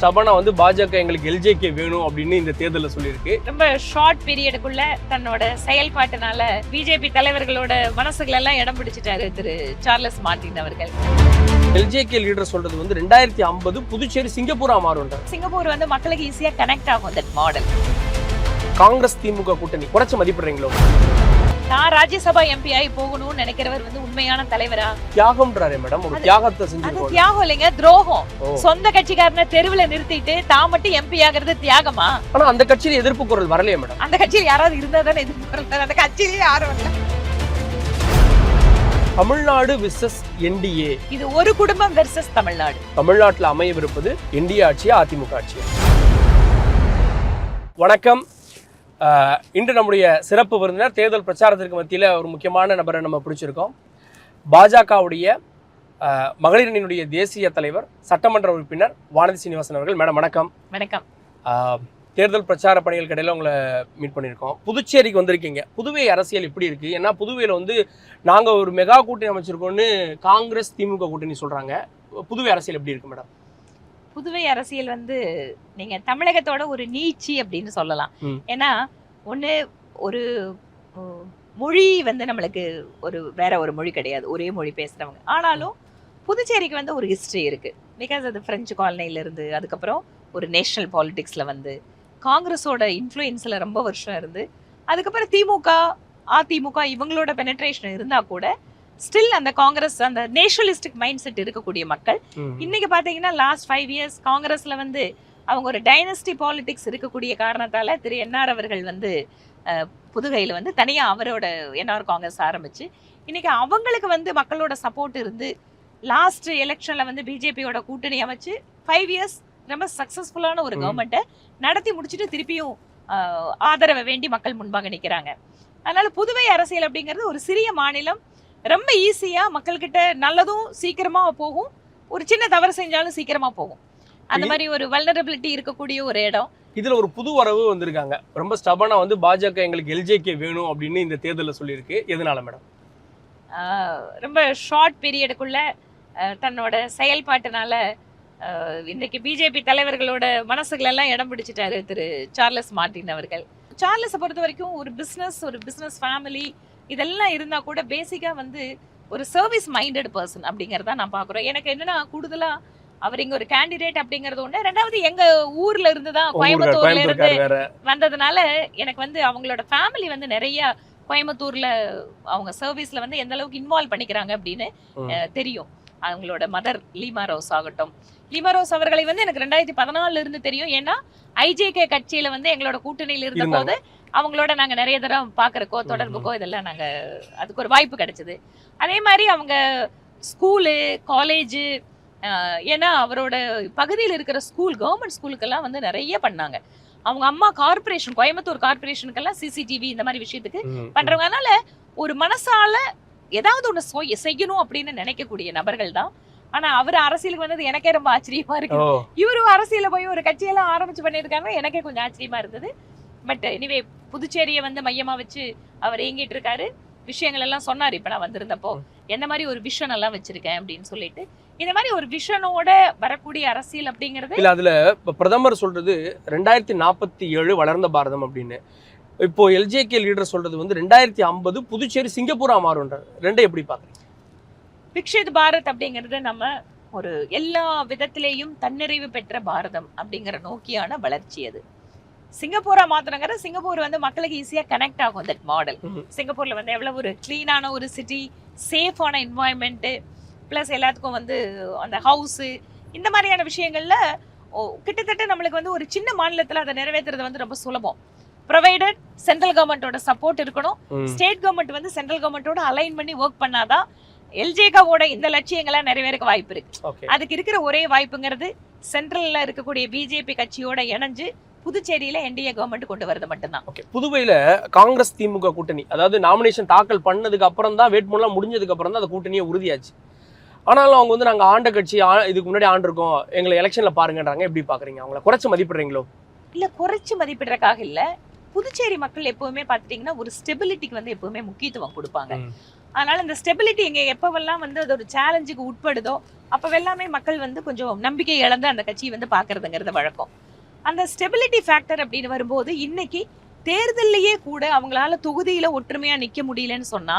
ஸ்டபனா வந்து பாஜக எங்களுக்கு எல்ஜேகே வேணும் அப்படின்னு இந்த தேர்தலில் சொல்லியிருக்கு. ரொம்ப ஷார்ட் பீரியடுக்குள்ள தன்னோட செயல்பாட்டுனால பிஜேபி தலைவர்களோட மனசுகள் எல்லாம் இடம் பிடிச்சிட்டாரு திரு சார்லஸ் மார்டின் அவர்கள். எல்ஜேகே லீடர் சொல்றது வந்து 2050 புதுச்சேரி சிங்கப்பூரா மாறும். சிங்கப்பூர் வந்து மக்களுக்கு ஈஸியா கனெக்ட் ஆகும் தட் மாடல். காங்கிரஸ் திமுக கூட்டணி குறைச்சு மதிப்பிடுறீங்களோ? நான் ராஜ்யசபா எம்பி ஆகி போகணும்னு நினைக்கிறவர் வந்து உண்மையான தலைவரா? தியாகம்ன்றாரே மேடம், ஒரு தியாகத்தை அது செஞ்சு. தியாகம் இல்லைங்க, துரோகம். சொந்த கட்சிக்காரனை தெருவுல நிறுத்திட்டு தான் மட்டும் எம்பி ஆகிறது தியாகமா? ஆனா அந்த கட்சியில எதிர்ப்பு குரல் வரலையே மேடம். அந்த கட்சியில் யாராவது இருந்தா தானே எதிர்ப்பு குரல். அந்த கட்சியிலேயே யாரும் வரல. தமிழ்நாடு விசஸ் என்டிஏ, இது ஒரு குடும்பம் வெர்சஸ் தமிழ்நாடு. தமிழ்நாட்டில் அமையவிருப்பது என்டிஏ ஆட்சியா அதிமுக ஆட்சியா? வணக்கம். இன்று நம்முடைய சிறப்பு விருந்தினர், தேர்தல் பிரச்சாரத்திற்கு மத்தியில் ஒரு முக்கியமான நபரை நம்ம பிடிச்சிருக்கோம். பாஜகவுடைய மகளிரணியினுடைய தேசிய தலைவர், சட்டமன்ற உறுப்பினர் வானதி சீனிவாசன் அவர்கள். மேடம் வணக்கம். வணக்கம். தேர்தல் பிரச்சார பணிகளுக்கு இடையில உங்களை மீட் பண்ணியிருக்கோம். புதுச்சேரிக்கு வந்திருக்கீங்க. புதுவை அரசியல் எப்படி இருக்குது? ஏன்னா புதுவையில் வந்து நாங்கள் ஒரு மெகா கூட்டணி அமைச்சிருக்கோன்னு காங்கிரஸ் திமுக கூட்டணி சொல்கிறாங்க. புதுவை அரசியல் எப்படி இருக்குது மேடம்? புதுவை அரசியல் வந்து நீங்க தமிழகத்தோட ஒரு நீட்சி அப்படின்னு சொல்லலாம். ஏன்னா ஒண்ணு, ஒரு மொழி வந்து நம்மளுக்கு வேற ஒரு மொழி கிடையாது, ஒரே மொழி பேசுறவங்க. ஆனாலும் புதுச்சேரிக்கு வந்து ஒரு ஹிஸ்டரி இருக்கு. பிகாஸ் அது பிரெஞ்சு காலனில இருந்து, அதுக்கப்புறம் ஒரு நேஷனல் பாலிடிக்ஸ்ல வந்து காங்கிரஸோட இன்ஃப்ளூயன்ஸ்ல ரொம்ப வருஷம் இருந்து, அதுக்கப்புறம் திமுக அதிமுக இவங்களோட பெனட்ரேஷன் இருந்தா கூட ஸ்டில் அந்த காங்கிரஸ் அந்த நேஷனலிஸ்டிக் மைண்ட் செட் இருக்கக்கூடிய மக்கள் இன்னைக்கு பாத்தீங்கன்னா லாஸ்ட் 5 இயர்ஸ் காங்கிரஸ்ல வந்து அவங்க ஒரு டைனஸ்டி பாலிடிக்ஸ் இருக்கக்கூடிய காரணத்தால திரு என்ஆர் அவர்கள் வந்து புதுகையில வந்து தனியா அவரோட என்ஆர் காங்கிரஸ் ஆரம்பிச்சு இன்னைக்கு அவங்களுக்கு வந்து மக்களோட சப்போர்ட் இருந்து லாஸ்ட் எலெக்ஷன்ல வந்து பிஜேபியோட கூட்டணி அமைச்சு 5 இயர்ஸ் ரொம்ப சக்சஸ்ஃபுல்லான ஒரு கவர்மெண்ட்டை நடத்தி முடிச்சுட்டு திருப்பியும் ஆதரவை வேண்டி மக்கள் முன்பாக நிற்கிறாங்க. அதனால புதுவை அரசியல் அப்படிங்கிறது ஒரு சிறிய மாநிலம், ரொம்ப ஈஸியா மக்கள்கிட்ட நல்லதும் சீக்கிரமா போகும், ஒரு சின்ன தவறு செஞ்சாலும் சீக்கிரமா போகும். அந்த மாதிரி ஒரு வல்னரபிலிட்டி இருக்கக்கூடிய ஒரு இடம். இதுல ஒரு புது வரவு வந்திருக்காங்க. ரொம்ப ஸ்டபனா வந்து பாஜக எங்களுக்கு எல்ஜேகே வேணும் அப்படின்னு இந்த தேர்தலில் சொல்லியிருக்கு. எதனால மேடம்? ரொம்ப ஷார்ட் பீரியடுக்குள்ள தன்னோட செயல்பாட்டுனால இன்றைக்கு பிஜேபி தலைவர்களோட மனசுகள் எல்லாம் இடம் பிடிச்சிட்டாரு திரு சார்லஸ் மார்டின் அவர்கள். சார்லஸை பொறுத்த வரைக்கும் ஒரு பிஸ்னஸ் ஃபேமிலி இதெல்லாம் இருந்தா கூட பேசிக்கா வந்து ஒரு சர்வீஸ் மைண்டட் பர்சன் அப்படிங்கறத நான் பாக்குறேன். எனக்கு என்னன்னா கூடுதலா அவர் இங்க ஒரு கேண்டிடேட் அப்படிங்கறது ஒண்ணு, ரெண்டாவது எங்க ஊர்ல இருந்துதான் கோயம்புத்தூர்ல இருந்து வந்ததுனால எனக்கு வந்து அவங்களோட ஃபேமிலி வந்து நிறைய கோயம்புத்தூர்ல அவங்க சர்வீஸ்ல வந்து எந்த அளவுக்கு இன்வால்வ் பண்ணிக்கிறாங்க அப்படின்னு தெரியும். அவங்களோட மதர் லீமா ரோஸ் ஆகட்டும், லீமா ரோஸ் அவர்களை வந்து எனக்கு 2014 இருந்து தெரியும். ஏன்னா ஐஜேகே கட்சியில வந்து எங்களோட கூட்டணியில இருந்த போது அவங்களோட நாங்க நிறைய தடவை பாக்குறக்கோ தொடர்புக்கோ இதெல்லாம் நாங்க அதுக்கு ஒரு வாய்ப்பு கிடைச்சது. அதே மாதிரி அவங்க ஸ்கூலு காலேஜு, ஏன்னா அவரோட பகுதியில் இருக்கிற ஸ்கூல் கவர்மெண்ட் ஸ்கூலுக்கெல்லாம் வந்து நிறைய பண்ணாங்க. அவங்க அம்மா கார்பரேஷன் கோயம்புத்தூர் கார்பரேஷனுக்கெல்லாம் சிசிடிவி இந்த மாதிரி விஷயத்துக்கு பண்றவங்க. அதனால ஒரு மனசால ஏதாவது ஒண்ணு செய்யணும் அப்படின்னு நினைக்கக்கூடிய நபர்கள் தான். ஆனா அவர் அரசியலுக்கு வந்தது எனக்கே ரொம்ப ஆச்சரியமா இருக்கு. இவரு அரசியல போய் ஒரு கட்சியெல்லாம் ஆரம்பிச்சு பண்ணிருக்காங்க, எனக்கே கொஞ்சம் ஆச்சரியமா இருந்தது. பட் எனிவே புதுச்சேரியை வந்து மையமா வச்சு அவர் இயங்கிட்டு இருக்காரு. விஷயங்கள் எல்லாம் சொன்னாரு இப்ப நான் வந்திருந்தப்போ, என்ன மாதிரி ஒரு விஷன் எல்லாம் வச்சிருக்கேன் அப்படின்னு சொல்லிட்டு. இந்த மாதிரி ஒரு விஷனோட வரக்கூடிய அரசியல் அப்படிங்கிறது இல்ல. அதுல பிரதமர் சொல்றது 2047 வளர்ந்த பாரதம் அப்படின்னு. இப்போ எல்ஜேகே லீடர் சொல்றது வந்து 2050 புதுச்சேரி சிங்கப்பூரா மாறும்ன்றாரு. ரெண்டே எப்படி பாக்குறீங்க? விக்ஷித் பாரத் அப்படிங்கிறது நம்ம ஒரு எல்லா விதத்திலேயும் தன்னிறைவு பெற்ற பாரதம் அப்படிங்கிற நோக்கியான வளர்ச்சி. அது சிங்கப்பூரா மாத்திரங்கிற சிங்கப்பூர் வந்து மக்களுக்கு ஈஸியா கனெக்ட் ஆகும் தட் மாடல். சிங்கப்பூர்ல வந்து எவ்வளவு ஒரு கிளீனான ஒரு சிட்டி, சேஃபான என்வாயன்மெண்ட், பிளஸ் எல்லாத்துக்கும் வந்து அந்த ஹவுஸ், இந்த மாதிரியான விஷயங்கள்ல கிட்டத்தட்ட நம்மளுக்கு வந்து ஒரு சின்ன மாநிலத்துல அதை நிறைவேற்றுறது வந்து ரொம்ப சுலபம். ப்ரொவைடட் சென்ட்ரல் கவர்மெண்டோட சப்போர்ட் இருக்கணும். ஸ்டேட் கவர்மெண்ட் வந்து சென்ட்ரல் கவர்மெண்டோட அலைன் பண்ணி ஒர்க் பண்ணாதான் எல்ஜேகாவோட இந்த லட்சியங்களை நிறைவேறக்க வாய்ப்பு இருக்கு. அதுக்கு இருக்கிற ஒரே வாய்ப்புங்கிறது சென்ட்ரல்ல இருக்கக்கூடிய பிஜேபி கட்சியோட இணைஞ்சு புதுச்சேரியில என்டிஏ கவர்மெண்ட் கொண்டு வரது மட்டும்தான். புதுவையில காங்கிரஸ் திமுக கூட்டணி, அதாவது நாமினேஷன் தாக்கல் பண்ணதுக்கு அப்புறம் தான், வேட்புமனு முடிஞ்சதுக்கு அப்புறம் தான் அந்த கூட்டணியை உறுதியாச்சு. ஆனாலும் அவங்க வந்து நாங்க ஆண்ட கட்சி, இதுக்கு முன்னாடி ஆண்டிருக்கோம், எங்களை எலெக்ஷன்ல பாருங்கன்றாங்க. எப்படி பாக்குறீங்க? அவங்களை குறைச்சு மதிப்பிடுறீங்களோ? இல்ல, குறைச்சு மதிப்பிடுறதுக்காக இல்ல. புதுச்சேரி மக்கள் எப்பவுமே பாத்துட்டீங்கன்னா ஒரு ஸ்டெபிலிட்டிக்கு வந்து எப்பவுமே முக்கியத்துவம் கொடுப்பாங்க. அதனால இந்த ஸ்டெபிலிட்டி இங்க எப்பவெல்லாம் வந்து அது ஒரு சேலஞ்சுக்கு உட்படுதோ அப்பவெல்லாமே மக்கள் வந்து கொஞ்சம் நம்பிக்கை இழந்து அந்த கட்சியை வந்து பாக்குறதுங்கிறது வழக்கம். அந்த ஸ்டெபிலிட்டி ஃபேக்டர் அப்படின்னு வரும்போது இன்னைக்கு தேர்தல்லையே கூட அவங்களால தொகுதியில ஒற்றுமையா நிக்க முடியலன்னு சொன்னா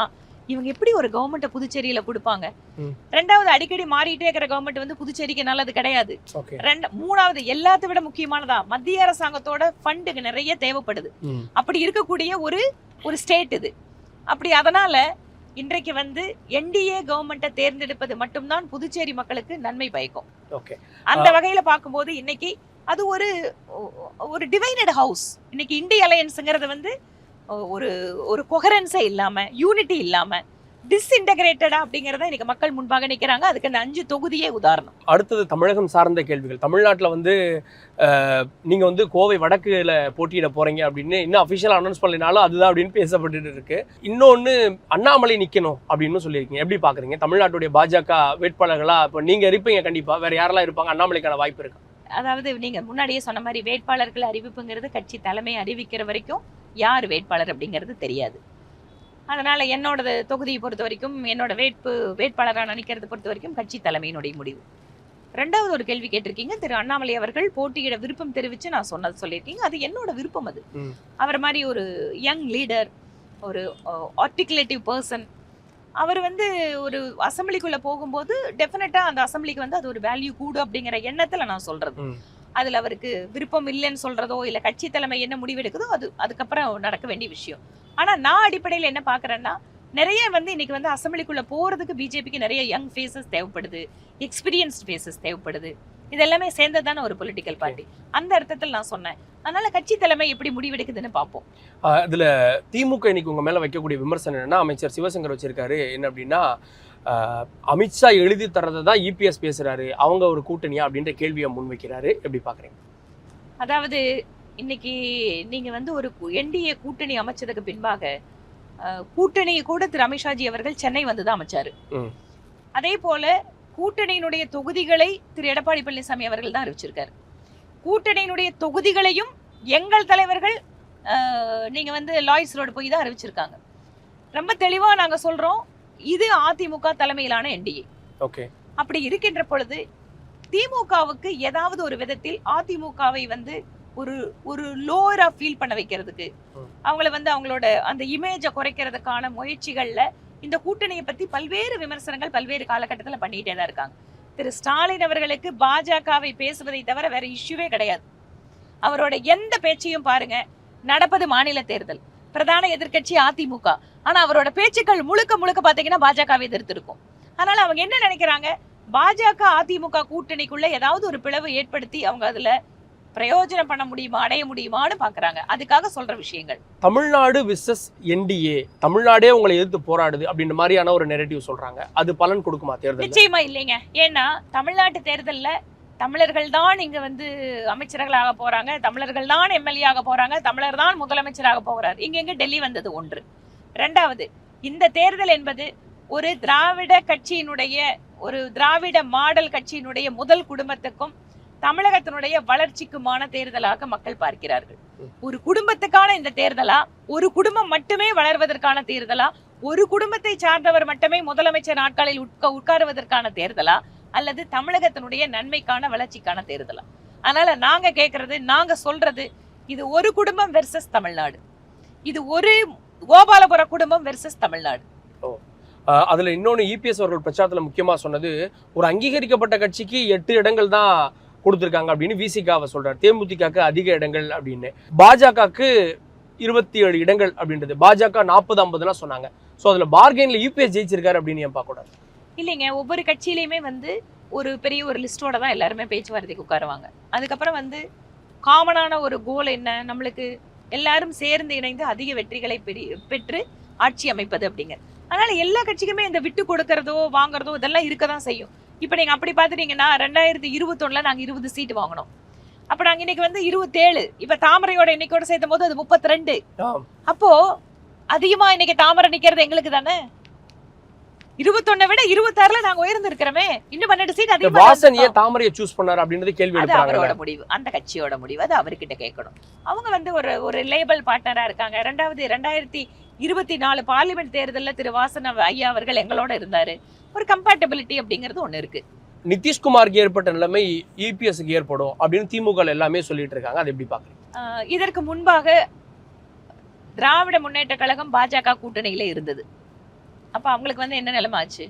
இவங்க எப்படி ஒரு கவர்மெண்ட்டை புதுச்சேரியில கொடுப்பாங்க? ரெண்டாவது, அடிக்கடி மாறிட்டே இருக்கிற கவர்மெண்ட் வந்து புதுச்சேரிக்கு நல்லது கிடையாது. மூணாவது, எல்லாத்தை விட முக்கியமானதா மத்திய அரசாங்கத்தோட ஃபண்டுக்கு நிறைய தேவைப்படுது. அப்படி இருக்கக்கூடிய ஒரு ஸ்டேட் இது. அப்படி அதனால இன்றைக்கு வந்து என்டிஏ கவர்மெண்ட்டை தேர்ந்தெடுப்பது மட்டும்தான் புதுச்சேரி மக்களுக்கு நன்மை பயக்கும். அந்த வகையில பார்க்கும்போது இன்னைக்கு அது ஒரு டிவைடட் ஹவுஸ். இன்னைக்கு இந்திய அலையன்ஸ்ங்கிறது வந்து ஒரு கொஹரன்ஸே இல்லாம, யூனிட்டி இல்லாம, டிஸ்இன்டகிரேட்டடா அப்படிங்கறத இன்னைக்கு மக்கள் முன்பாக நிக்கிறாங்க. அதுக்கு அந்த 5 தொகுதியே உதாரணம். அடுத்தது தமிழகம் சார்ந்த கேள்விகள். தமிழ்நாட்டுல வந்து நீங்க வந்து கோவை வடக்குல போட்டியிட போறீங்க அப்படின்னு இன்னும் அபிஷியலா அனௌன்ஸ் பண்ணலனாலும் அதுதான் அப்படின்னு பேசப்பட்டு இருக்கு. இன்னொன்னு அண்ணாமலை நிக்கணும் அப்படின்னு சொல்லியிருக்கீங்க. எப்படி பாக்குறீங்க? தமிழ்நாட்டுடைய பாஜக வேட்பாளர்களா இப்போ நீங்க இருப்பீங்க, கண்டிப்பா வேற யாரெல்லாம் இருப்பாங்க? அண்ணாமலைக்கான வாய்ப்பு இருக்கு? அதாவது நீங்க முன்னாடியே சொன்ன மாதிரி வேட்பாளர்கள் அறிவிப்புங்கிறது கட்சி தலைமை அறிவிக்கிற வரைக்கும் யார் வேட்பாளர் அப்படிங்கிறது தெரியாது. அதனால என்னோட தொகுதியை பொறுத்த வரைக்கும், என்னோட வேட்பாளராக நினைக்கிறத பொறுத்த வரைக்கும் கட்சி தலைமையினுடைய முடிவு. ரெண்டாவது ஒரு கேள்வி கேட்டிருக்கீங்க, திரு அண்ணாமலை அவர்கள் போட்டியிட விருப்பம் தெரிவிச்சு நான் சொல்லியிருக்கீங்க. அது என்னோட விருப்பம். அது அவர் மாதிரி ஒரு யங் லீடர், ஒரு ஆர்டிகுலேட்டிவ் பர்சன், அவர் வந்து ஒரு அசம்பிளிக்குள்ள போகும்போது டெஃபினட்டா அந்த அசம்பிளிக்கு வந்து அது ஒரு வேல்யூ கூடும் அப்படிங்கிற எண்ணத்துல நான் சொல்றது. அதுல அவருக்கு விருப்பம் இல்லைன்னு சொல்றதோ இல்ல கட்சி தலைமை என்ன முடிவெடுக்குதோ அதுக்கப்புறம் நடக்க வேண்டிய விஷயம். ஆனா நான் அடிப்படையில் என்ன பாக்குறேன்னா, நிறைய வந்து இன்னைக்கு வந்து அசம்பிளிக்குள்ள போறதுக்கு பிஜேபிக்கு நிறைய யங் ஃபேஸஸ் தேவைப்படுது, எக்ஸ்பீரியன்ஸ்ட் ஃபேஸஸ் தேவைப்படுது. இதெல்லாமே சேர்ந்ததான ஒரு பொலிட்டிக்கல் பார்ட்டி. அந்த அர்த்தத்தில் நான் சொன்னேன். அதனால கட்சி தலைமை எப்படி முடிவெடுக்குதுன்னு பார்ப்போம். இதுல திமுக இன்னைக்கு உங்க மேல வைக்கக்கூடிய விமர்சனம் என்னன்னா, அமைச்சர் சிவசங்கர் வச்சிருக்காரு என்ன அப்படின்னா, அமித்ஷா எழுதி தரதை தான் இபிஎஸ் பேசுறாரு, அவங்க ஒரு கூட்டணியா அப்படின்ற கேள்வியை முன்வைக்கிறாரு. எப்படி பாக்குறீங்க? அதாவது இன்னைக்கு நீங்க வந்து ஒரு என்டிஏ கூட்டணி அமைச்சதுக்கு பின்பாக கூட்டணியை கூட திரு அமித்ஷாஜி அவர்கள் சென்னை வந்துதான் அமைச்சாரு. அதே போல கூட்டணியினுடைய தொகுதிகளை திரு எடப்பாடி பழனிசாமி அவர்கள் தான் அறிவிச்சிருக்காரு. கூட்டணியினுடைய தொகுதிகளையும் எங்கள் தலைவர்கள் நீங்க வந்து லாய்ஸ் ரோடு போய் தான் அறிவிச்சிருக்காங்க. ரொம்ப தெளிவா நாங்க சொல்றோம், இது அதிமுக தலைமையிலான என்டிஏ. அப்படி இருக்கின்ற பொழுது திமுகவுக்கு ஏதாவது ஒரு விதத்தில் அதிமுகவை வந்து ஒரு லோவரா ஃபீல் பண்ண வைக்கிறதுக்கு, அவங்கள வந்து அவங்களோட அந்த இமேஜை குறைக்கிறதுக்கான முயற்சிகள்ல இந்த கூட்டணியை பத்தி பல்வேறு விமர்சனங்கள் பல்வேறு காலகட்டத்தில் பண்ணிட்டே தான் இருக்காங்க. திரு ஸ்டாலின் அவர்களுக்கு பாஜகவை பேசுவதை தவிர வேற இஷ்யூவே கிடையாது. அவரோட எந்த பேச்சையும் பாருங்க, நடப்பது மாநில தேர்தல், பிரதான எதிர்கட்சி அதிமுக, ஆனா அவரோட பேச்சுக்கள் முழுக்க பாத்தீங்கன்னா பாஜகவை எதிர்த்து இருக்கும். அதனால அவங்க என்ன நினைக்கிறாங்க, பாஜக அதிமுக கூட்டணிக்குள்ள ஏதாவது ஒரு பிளவு ஏற்படுத்தி அவங்க அதுல பிரயோஜனம் பண்ண முடியுமா, அடைய முடியுமான்னு பாக்குறாங்க. அதுக்காக சொல்ற விஷயங்கள். தமிழ்நாடு விசஸ் என்டிஏ, தமிழ்நாடே உங்களை எதிர்த்து போராடுது அப்படின்ற மாதிரியான ஒரு நெரேட்டிவ் சொல்றாங்க. அது பலன் கொடுக்குமா தேர்தல்? நிச்சயமா இல்லைங்க. ஏன்னா தமிழ்நாட்டு தேர்தல்ல தமிழர்கள் தான் இங்க வந்து அமைச்சர்களாக போறாங்க, தமிழர்கள் தான் எம்எல்ஏ ஆக போறாங்க, தமிழர் தான் முதலமைச்சராக போகிறார். இங்க டெல்லி வந்தது ஒன்று. ரெண்டாவது, இந்த தேர்தல் என்பது ஒரு திராவிட கட்சியினுடைய, ஒரு திராவிட மாடல் கட்சியினுடைய முதல் குடும்பத்துக்கும் தமிழகத்தினுடைய வளர்ச்சிக்குமான தேர்தலாக மக்கள் பார்க்கிறார்கள். ஒரு குடும்பத்துக்கான இந்த தேர்தலா, ஒரு குடும்பம் மட்டுமே வளர்வதற்கான தேர்தலா, ஒரு குடும்பத்தை சார்ந்தவர் மட்டுமே முதலமைச்சர் நாட்களில் உட்காருவதற்கான தேர்தலா, அல்லது தமிழகத்தினுடைய நன்மைக்கான வளர்ச்சிக்கான தேர்தலா? அதனால நாங்க கேட்கறது, நாங்க சொல்றது, இது ஒரு குடும்பம் வெர்சஸ் தமிழ்நாடு, இது ஒரு கோபாலபுர குடும்பம் வெர்சஸ் தமிழ்நாடு. அதுல இன்னொன்னு இபிஎஸ் அவர்கள் பிரச்சாரத்துல முக்கியமா சொன்னது, ஒரு அங்கீகரிக்கப்பட்ட கட்சிக்கு 8 இடங்கள் தான் கொடுத்துருக்காங்க அப்படின்னு விசிகாவை சொல்றாரு. தேமுதிகக்கு அதிக இடங்கள் அப்படின்னு, பாஜகக்கு 27 இடங்கள் அப்படின்றது, பாஜக 40-50 சொன்னாங்க. ஸோ அதுல பார்கெயின்ல யூபிஎஸ் ஜெயிச்சிருக்காரு அப்படின்னு ஏன் பார்க்க கூடாது? இல்லைங்க, ஒவ்வொரு கட்சியிலையுமே வந்து ஒரு பெரிய ஒரு லிஸ்டோட தான் எல்லாருமே பேச்சுவார்த்தைக்கு உட்காருவாங்க. அதுக்கப்புறம் வந்து காமனான ஒரு கோல் என்ன, நம்மளுக்கு எல்லாரும் சேர்ந்து இணைந்து அதிக வெற்றிகளை பெற்று ஆட்சி அமைப்பது அப்படிங்க. அதனால எல்லா கட்சிக்குமே இந்த விட்டு கொடுக்கறதோ வாங்குறதோ இதெல்லாம் இருக்கதான் செய்யும். இப்ப நீங்க அப்படி பாத்துட்டீங்கன்னா 2021 நாங்க 20 சீட் வாங்கினோம். அப்ப நாங்க இன்னைக்கு வந்து 27. இப்ப தாமரையோட இன்னைக்கோட சேர்த்தும் போது அது 32. அப்போ அதிகமா இன்னைக்கு தாமரை நிக்கிறது எங்களுக்கு தானே. 21 விட 26ல நாங்க உயர்ந்து இருக்கிறோமே. இன்னும் 12 சீட் அதிகமா. வாசன் ஏன் தாமரையை சூஸ் பண்ணாரு அப்படின்றது கேள்வி எழுப்புறாங்க. அவரோட முடிவு, அந்த கட்சியோட முடிவு, அது அவர்கிட்ட கேட்கணும். அவங்க வந்து ஒரு லேபிள் பார்ட்னரா இருக்காங்க. ரெண்டாவது 2022 24 பார்லிமெண்ட் தேர்தலில் திரு வாசன் ஐயா அவர்கள் எங்களோட இருந்தாரு. ஒரு கம்பேட்டபிலிட்டி அப்படிங்கிறது ஒண்ணு இருக்கு. நிதிஷ்குமாருக்கு ஏற்பட்ட நிலைமை இபிஎஸ்க்கு ஏற்படும் அப்படின்னு திமுக எல்லாமே சொல்லிட்டு இருக்காங்க. அது எப்படி பாக்குறீங்க? இதற்கு முன்பாக திராவிட முன்னேற்ற கழகம் பாஜக கூட்டணியில இருந்தது. அப்ப அவங்களுக்கு வந்து என்ன நிலைமை ஆச்சு?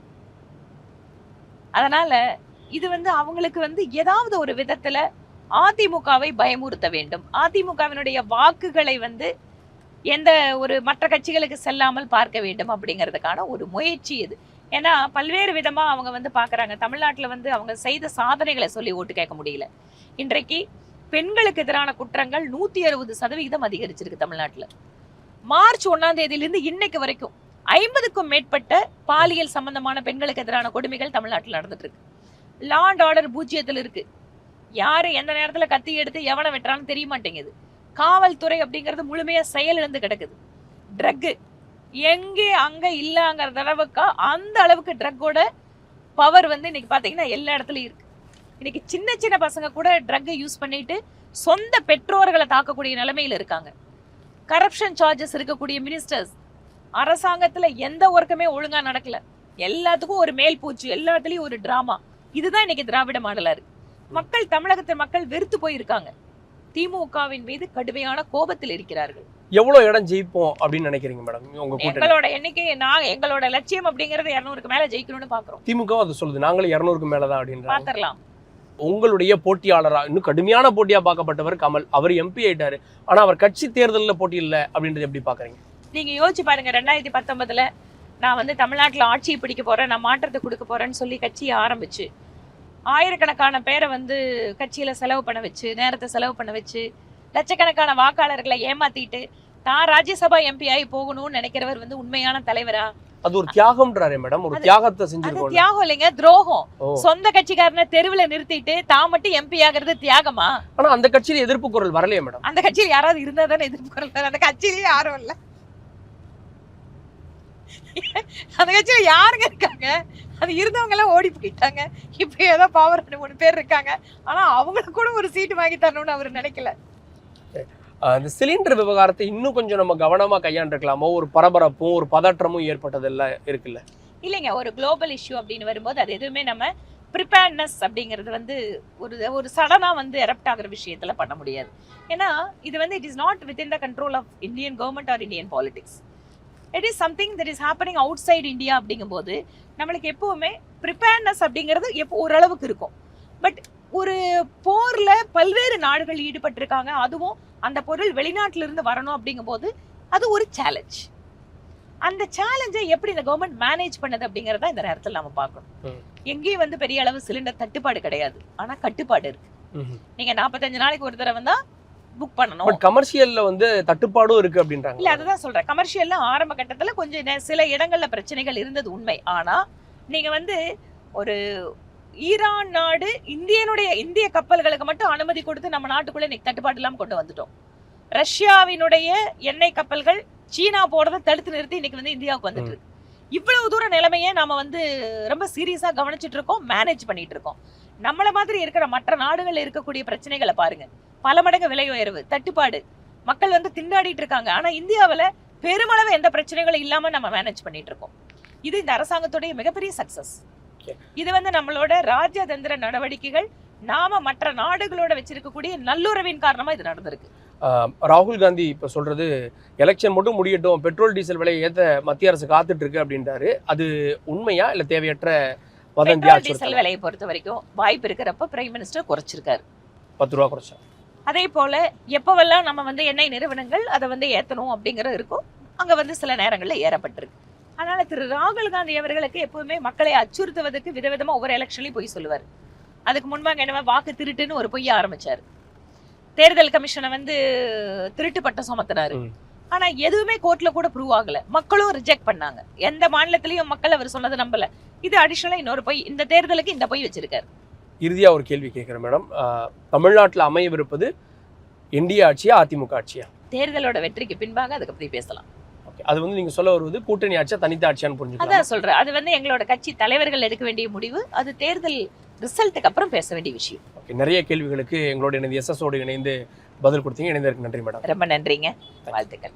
அதனால இது வந்து அவங்களுக்கு வந்து ஏதாவது ஒரு விதத்துல அதிமுகவை பயமுறுத்த வேண்டும். அதிமுகவினுடைய வாக்குகளை வந்து எந்த ஒரு மற்ற கட்சிகளுக்கு செல்லாமல் பார்க்க வேண்டும் அப்படிங்கிறதுக்கான ஒரு முயற்சி இது. ஏன்னா பல்வேறு விதமா அவங்க வந்து பாக்குறாங்க. தமிழ்நாட்டுல வந்து அவங்க செய்த சாதனைகளை சொல்லி ஓட்டு கேட்க முடியல. இன்றைக்கு பெண்களுக்கு எதிரான குற்றங்கள் 160% அதிகரிச்சிருக்கு தமிழ்நாட்டுல. மார்ச் 1ஆம் தேதியிலிருந்து இன்னைக்கு வரைக்கும் 50க்கும் மேற்பட்ட பாலியல் சம்பந்தமான பெண்களுக்கு எதிரான கொடுமைகள் தமிழ்நாட்டில் நடந்துட்டு இருக்கு. லா அண்ட் ஆர்டர் பூஜ்ஜியத்தில் இருக்கு. யாரு எந்த நேரத்துல கத்தி எடுத்து எவனை வெட்டுறான்னு தெரிய மாட்டேங்குது. காவல்துறை அப்படிங்கிறது முழுமையா செயலிழந்து கிடக்குது. ட்ரக்கு எங்கே அங்க இல்லங்கிற அளவுக்கு அந்த அளவுக்கு ட்ரக்கோட பவர் வந்து இன்னைக்கு பாத்தீங்கன்னா எல்லா இடத்துலயும் இருக்கு. இன்னைக்கு சின்ன சின்ன பசங்க கூட ட்ரக்கை யூஸ் பண்ணிட்டு சொந்த பெற்றோர்களை தாக்கக்கூடிய நிலைமையில இருக்காங்க. கரப்ஷன் சார்ஜஸ் இருக்கக்கூடிய மினிஸ்டர்ஸ், அரசாங்கத்துல எந்த ஒர்க்குமே ஒழுங்கா நடக்கல, எல்லாத்துக்கும் ஒரு மேல் பூச்சு, எல்லாத்துலயும் ஒரு டிராமா. இதுதான் இன்னைக்கு திராவிட மாடலா இருக்கு. மக்கள், தமிழகத்து மக்கள் வெறுத்து போயிருக்காங்க. திமுகவின் மீது கடுமையான கோபத்தில் இருக்கிறார்கள். எவ்வளவு இடம் ஜெயிப்போம் அப்படின்னு நினைக்கிறீங்க மேடம்? உங்க கூட்டணி எங்களோட எண்ணிக்கை, எங்களோட லட்சியம் அப்படிங்கறது 200க்கு மேல ஜெயிக்கணும்னு பாக்குறோம். திமுக அது சொல்லுது, நாங்களும் 200க்கு மேலதான் அப்படின்னு பாத்திரலாம். உங்களுடைய போட்டியாளரா இன்னும் கடுமையான போட்டியா பார்க்கப்பட்டவர் கமல். அவர் எம்பி ஆயிட்டாரு, ஆனா அவர் கட்சி தேர்தலில் போட்டி இல்லை அப்படின்றது எப்படி பாக்குறீங்க? நீங்க யோசிச்சு பாருங்க. 2019 நான் வந்து தமிழ்நாட்டுல ஆட்சியை பிடிக்க போறேன், நான் மாற்றத்தை கொடுக்க போறேன்னு சொல்லி கட்சியை ஆரம்பிச்சு ஆயிரக்கணக்கான பேரை வந்து கட்சியில செலவு பண்ண வச்சு, நேரத்தை செலவு பண்ண வச்சு, லட்சக்கணக்கான வாக்காளர்களை ஏமாத்திட்டு தான் ராஜ்யசபா எம்பி ஆகி போகணும்னு நினைக்கிறவர் வந்து உண்மையான தலைவரா? அது ஒரு தியாகம்ன்றாரே மேடம். ஒரு தியாகத்தை செஞ்சிருக்கோம். தியாகம் இல்லைங்க, துரோகம். சொந்த கட்சிக்காரனை தெருவுல நிறுத்திட்டு தான் மட்டும் எம்பி ஆகிறது தியாகமா? ஆனா அந்த கட்சியில எதிர்ப்பு குரல் வரலையே மேடம். அந்த கட்சியில் யாராவது இருந்தா தானே எதிர்ப்பு குரல். அந்த கட்சியிலேயே யாரும் இல்ல. அந்த கட்சியில யாருங்க இருக்காங்க? அது இருந்தவங்க எல்லாம் ஓடி போயிட்டாங்க. இப்ப ஏதோ பவர் 3 பேர் இருக்காங்க. ஆனா அவங்களுக்கு கூட ஒரு சீட்டு வாங்கி தரணும்னு அவர் நினைக்கல. அந்த சிலிண்டர் விவகாரத்தை இன்னும் கொஞ்சம் நம்ம கவனமா கையாண்டிருக்கலாமோ? ஒரு பரபரப்பும் ஒரு பதற்றமும் ஏற்பட்டதெல்லாம் இருக்குல்ல? இல்லைங்க, ஒரு குளோபல் இஷ்யூ அப்படின்னு வரும்போது அது எதுவுமே நம்ம ப்ரிப்பேர்னஸ் அப்படிங்கிறது வந்து ஒரு சடனா வந்து எரப்ட் ஆகிற விஷயத்துல பண்ண முடியாது. ஏன்னா இது வந்து it is not within the control of Indian government or Indian politics. It is something that is happening outside India. அப்படிங்கும்போது நம்மளுக்கு எப்பவுமே ப்ரிப்பேர்னஸ் அப்படிங்கிறது ஓரளவுக்கு இருக்கும். பட் ஒரு போர்ல பல்வேறு நாடுகள் ஈடுபட்டிருக்காங்க, அதுவும் அந்த பொருள் வெளிநாட்டில இருந்து வரணும் அப்படிங்கும்போது அது ஒரு சேலஞ்ச். அந்த சேலஞ்சை எப்படி இந்த கவர்மெண்ட் மேனேஜ் பண்ணது அப்படிங்கறத இந்த நேரத்தில் நாம பார்க்கணும். எங்கேயும் வந்து பெரிய அளவு சிலிண்டர் தட்டுப்பாடு கிடையாது, ஆனா கட்டுப்பாடு இருக்கு. நீங்க 45 நாளைக்கு ஒரு தடவை வந்தா புக் பண்ணணும். பட் கமர்ஷியல்ல வந்து தட்டுப்பாடும் இருக்கு அப்படின்றாங்க. இல்ல, அதுதான் சொல்றேன். கமர்ஷியல்ல ஆரம்ப கட்டத்துல கொஞ்சம் சில இடங்கள்ல பிரச்சனைகள் இருந்தது உண்மை. ஆனா நீங்க வந்து ஒரு ஈரான் நாடு இந்திய கப்பல்களுக்கு மட்டும் அனுமதி கொடுத்து நம்ம நாட்டுக்குள்ள இன்னைக்கு தட்டுப்பாடு இல்லாம கொண்டு வந்துட்டோம். ரஷ்யாவினுடைய எண்ணெய் கப்பல்கள் சீனா போறதை தடுத்து நிறுத்தி இன்னைக்கு வந்து இந்தியாவுக்கு வந்துட்டு இருக்கு. இவ்வளவு தூர நிலைமையை நாம வந்து ரொம்ப சீரியஸா கவனிச்சுட்டு இருக்கோம், மேனேஜ் பண்ணிட்டு இருக்கோம். நம்மள மாதிரி இருக்கிற மற்ற நாடுகள்ல இருக்கக்கூடிய பிரச்சனைகளை பாருங்க. பல மடங்கு விலை உயர்வு, தட்டுப்பாடு, மக்கள் வந்து திண்டாடிட்டு இருக்காங்க. ஆனா இந்தியாவில பெருமளவு எந்த பிரச்சனைகளும் இல்லாம நம்ம மேனேஜ் பண்ணிட்டு இருக்கோம். இது இந்த அரசாங்கத்துடைய மிகப்பெரிய சக்சஸ். இது வந்து நம்மளோட ராஜதந்திர நடவடிக்கைகள், நாம மற்ற நாடுகளோட வச்சிருக்கக்கூடிய நல்லுறவின் காரணமா இது நடந்திருக்கு. ராகுல் காந்தி இப்ப சொல்றது எலெக்ஷன் மட்டும் முடியட்டும், பெட்ரோல் டீசல் விலையை ஏத்த மத்திய அரசு காத்துட்டு இருக்கு அப்படின்றாரு. அது உண்மையா இல்ல தேவையற்ற வதந்தியா? டீசல் விலையை பொறுத்த வரைக்கும் வாய்ப்பு இருக்கிறப்ப பிரைம் மினிஸ்டர் குறைச்சிருக்காரு, 10 ரூபா குறைச்சா. அதே போல எப்பவெல்லாம் நம்ம வந்து எண்ணெய் நிறுவனங்கள் அதை வந்து ஏத்தணும் அப்படிங்கிறது இருக்கும், அங்க வந்து சில நேரங்கள்ல ஏறப்பட்டிருக்கு. அதனால திரு ராகுல் காந்தி அவர்களுக்கு எப்பவுமே மக்களை அச்சுறுத்துவதற்கு விதவிதமா ஒவ்வொரு எலெக்ஷன்லயும் போய் சொல்லுவார். அதுக்கு முன்பாக என்ன வாக்கு திருட்டுன்னு ஒரு பொய்ய ஆரம்பிச்சாரு. தேர்தல் கமிஷனை வந்து திருட்டு பட்டம் சுமத்தினாரு. ஆனா எதுவுமே கோர்ட்ல கூட ப்ரூவ் ஆகல, மக்களும் ரிஜெக்ட் பண்ணாங்க. எந்த மாநிலத்திலயும் மக்கள் அவர் சொன்னதை நம்பல. இது அடிஷனலா இன்னொரு பொய், இந்த தேர்தலுக்கு இந்த பொய் வச்சிருக்காரு. இறுதியா ஒரு கேள்வி கேட்கிறேன் மேடம். தமிழ்நாட்டில் அமையவிருப்பது என்டிஏ ஆட்சியா அதிமுக ஆட்சியா? தேர்தலோட வெற்றிக்கு பின்பாக அதுக்கு பத்தி பேசலாம். அது வந்து நீங்க சொல்ல வருவது கூட்டணி ஆட்சியா தனித்த ஆட்சியான்னு புரிஞ்சுக்கலாம். அதான் சொல்றேன். அது வந்து எங்களோட கட்சி தலைவர்கள் எடுக்க வேண்டிய முடிவு. அது தேர்தல் ரிசல்ட்டுக்கு அப்புறம் பேச வேண்டிய விஷயம். நிறைய கேள்விகளுக்கு எங்களோட இணைந்து எஸ்எஸோடு இணைந்து பதில் கொடுத்தீங்க. இணைந்ததற்கு நன்றி மேடம். ரொம்ப நன்றிங்க, வாழ்த்துக்கள்.